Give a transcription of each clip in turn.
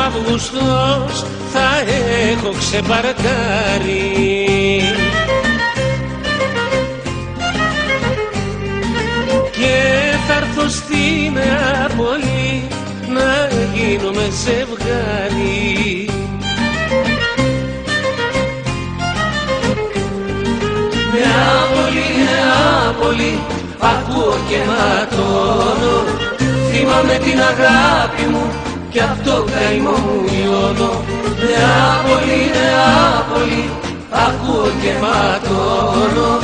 Αύγουστος θα έχω ξεπαρκάρει. Και θα έρθω στη Νεάπολη να γίνουμε ζευγάρι. Νεάπολη, Νεάπολη, ακούω και ματώνω. Θυμάμαι την αγάπη μου κι απ' το καημό μου λιώνω. Νεάπολη, Νεάπολη, ακούω και ματώνω.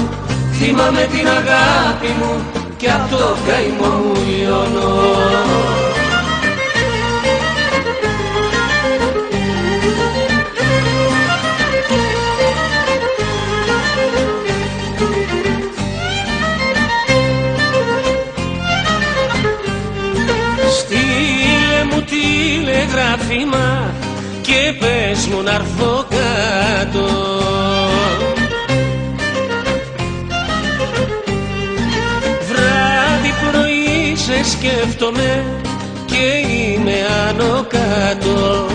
Θυμάμαι την αγάπη μου κι απ' το καημό μου λιώνω. Στείλε μου τηλεγράφημα και πες μου να'ρθω κάτω. Βράδυ πρωί σε σκέφτομαι και είμαι άνω κάτω.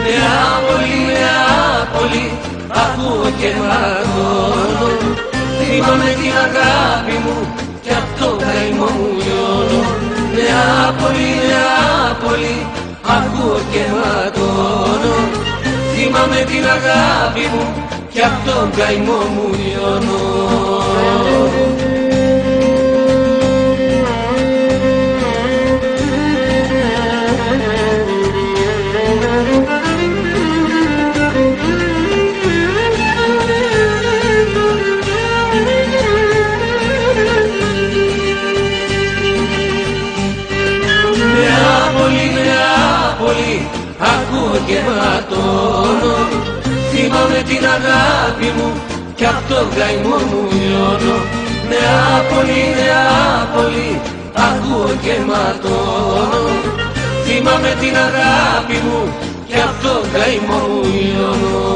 Νεάπολη, Νεάπολη, ακούω και ματώνω. Θυμάμαι την αγάπη μου κι απ' το καημό μου λιώνω. Νεάπολη, Νεάπολη, ακούω και ματώνω. Θυμάμαι την αγάπη μου κι απ' τον καημό μου λιώνω. Ακούω και ματώνω. Θυμάμαι την αγάπη μου κι απ' τον καημό μου λιώνω. Νεάπολη, Νεάπολη, ακούω και ματώνω. Θυμάμαι την αγάπη μου κι απ' τον καημό μου λιώνω.